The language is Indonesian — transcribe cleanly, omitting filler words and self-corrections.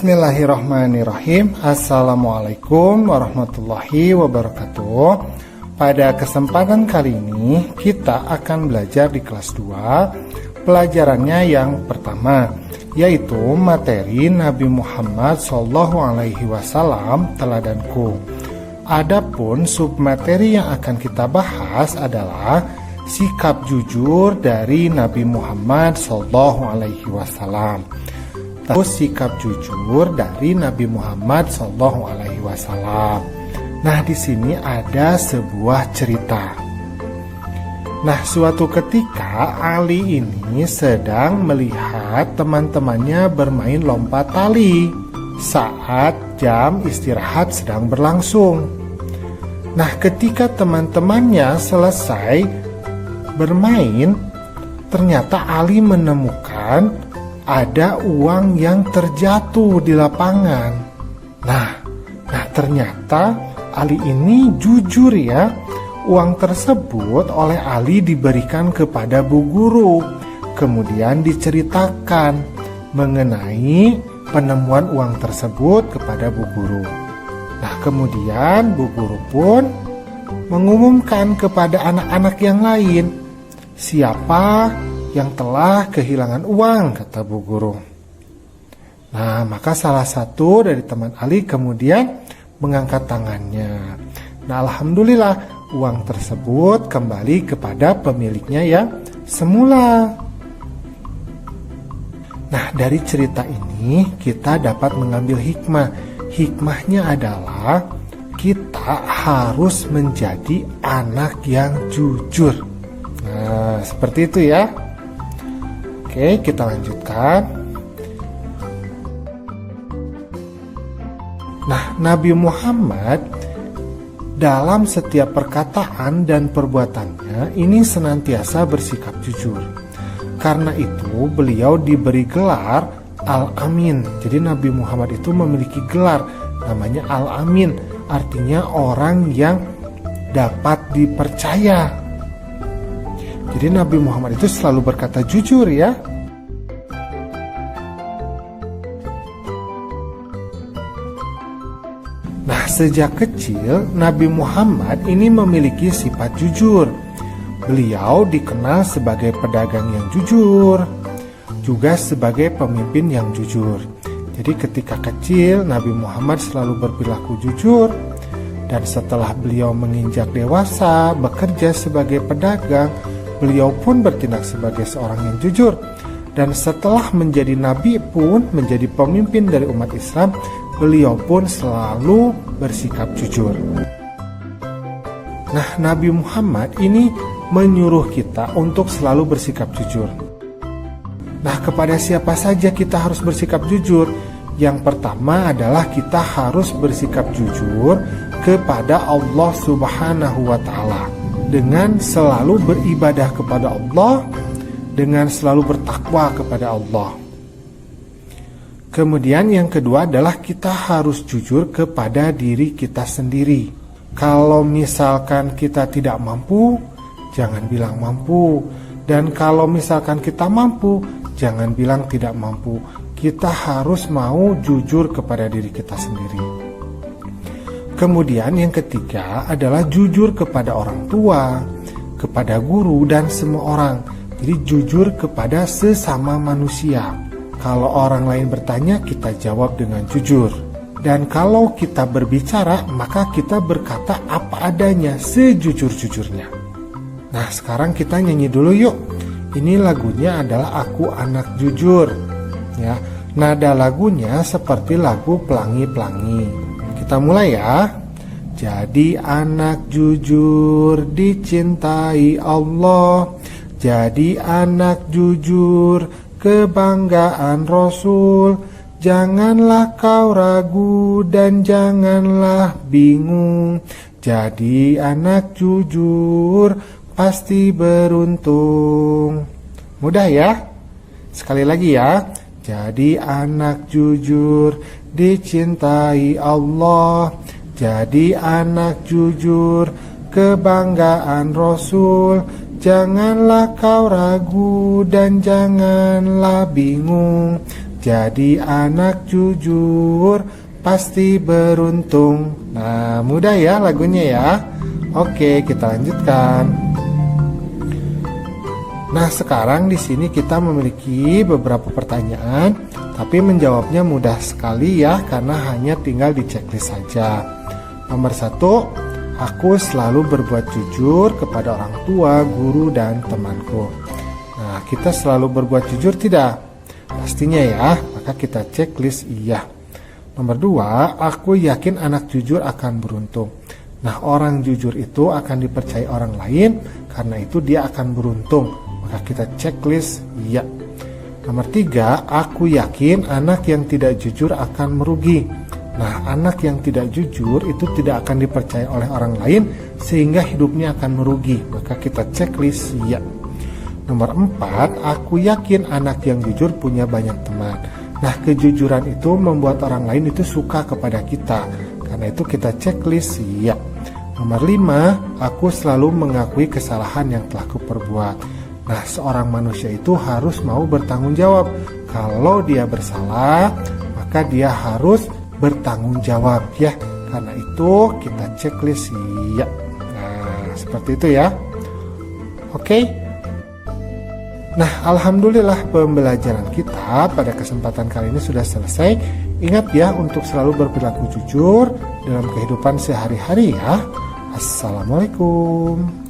Bismillahirrahmanirrahim. Assalamualaikum warahmatullahi wabarakatuh. Pada kesempatan kali ini kita akan belajar di kelas 2. Pelajarannya yang pertama, yaitu materi Nabi Muhammad SAW teladanku. Adapun submateri yang akan kita bahas adalah sikap jujur dari Nabi Muhammad SAW. Terus sikap jujur dari Nabi Muhammad SAW. Nah, di sini ada sebuah cerita. Nah, suatu ketika Ali ini sedang melihat teman-temannya bermain lompat tali saat jam istirahat sedang berlangsung. Nah, ketika teman-temannya selesai bermain, ternyata Ali menemukan ada uang yang terjatuh di lapangan. Nah, ternyata Ali ini jujur ya. Uang tersebut oleh Ali diberikan kepada Bu Guru. Kemudian diceritakan mengenai penemuan uang tersebut kepada Bu Guru. Nah, kemudian Bu Guru pun mengumumkan kepada anak-anak yang lain, siapa yang telah kehilangan uang, kata Bu Guru. Nah, maka salah satu dari teman Ali kemudian mengangkat tangannya. Nah, alhamdulillah uang tersebut kembali kepada pemiliknya yang semula. Nah, dari cerita ini kita dapat mengambil hikmah. Hikmahnya adalah kita harus menjadi anak yang jujur. Nah, seperti itu ya. Oke, kita lanjutkan. Nah, Nabi Muhammad dalam setiap perkataan dan perbuatannya ini senantiasa bersikap jujur. Karena itu beliau diberi gelar Al-Amin. Jadi Nabi Muhammad itu memiliki gelar namanya Al-Amin, artinya orang yang dapat dipercaya. Jadi Nabi Muhammad itu selalu berkata jujur ya. Nah, sejak kecil Nabi Muhammad ini memiliki sifat jujur. Beliau dikenal sebagai pedagang yang jujur, juga sebagai pemimpin yang jujur. Jadi ketika kecil Nabi Muhammad selalu berperilaku jujur. Dan setelah beliau menginjak dewasa, bekerja sebagai pedagang, beliau pun bertindak sebagai seorang yang jujur. Dan setelah menjadi nabi pun, menjadi pemimpin dari umat Islam, beliau pun selalu bersikap jujur. Nah, Nabi Muhammad ini menyuruh kita untuk selalu bersikap jujur. Nah, kepada siapa saja kita harus bersikap jujur? Yang pertama adalah kita harus bersikap jujur kepada Allah Subhanahu wa Ta'ala, dengan selalu beribadah kepada Allah, dengan selalu bertakwa kepada Allah. Kemudian yang kedua adalah kita harus jujur kepada diri kita sendiri. Kalau misalkan kita tidak mampu, jangan bilang mampu. Dan kalau misalkan kita mampu, jangan bilang tidak mampu. Kita harus mau jujur kepada diri kita sendiri. Kemudian yang ketiga adalah jujur kepada orang tua, kepada guru, dan semua orang. Jadi jujur kepada sesama manusia. Kalau orang lain bertanya, kita jawab dengan jujur. Dan kalau kita berbicara, maka kita berkata apa adanya, sejujur-jujurnya. Nah, sekarang kita nyanyi dulu yuk. Ini lagunya adalah Aku Anak Jujur. Ya, nada lagunya seperti lagu Pelangi-Pelangi. Kita mulai ya. Jadi anak jujur dicintai Allah. Jadi anak jujur kebanggaan Rasul. Janganlah kau ragu dan janganlah bingung. Jadi anak jujur pasti beruntung. Mudah ya? Sekali lagi ya. Jadi anak jujur dicintai Allah. Jadi anak jujur kebanggaan Rasul. Janganlah kau ragu dan janganlah bingung. Jadi anak jujur pasti beruntung. Nah, mudah ya lagunya ya. Oke, kita lanjutkan. Nah, sekarang di sini kita memiliki beberapa pertanyaan, tapi menjawabnya mudah sekali ya, karena hanya tinggal di checklist saja. Nomor 1, aku selalu berbuat jujur kepada orang tua, guru, dan temanku. Nah, kita selalu berbuat jujur tidak? Pastinya ya, maka kita checklist iya. Nomor 2, aku yakin anak jujur akan beruntung. Nah, orang jujur itu akan dipercaya orang lain, karena itu dia akan beruntung. Maka kita checklist iya. Nomor 3, aku yakin anak yang tidak jujur akan merugi. Nah, anak yang tidak jujur itu tidak akan dipercaya oleh orang lain, sehingga hidupnya akan merugi. Maka kita checklist iya. Nomor 4, aku yakin anak yang jujur punya banyak teman. Nah, kejujuran itu membuat orang lain itu suka kepada kita. Karena itu kita checklist iya. Nomor 5, aku selalu mengakui kesalahan yang telah kuperbuat. Nah, seorang manusia itu harus mau bertanggung jawab. Kalau dia bersalah, maka dia harus bertanggung jawab ya. Karena itu kita checklist iya. Nah, seperti itu ya. Oke. Nah, alhamdulillah pembelajaran kita pada kesempatan kali ini sudah selesai. Ingat ya untuk selalu berperilaku jujur dalam kehidupan sehari-hari ya. Assalamualaikum.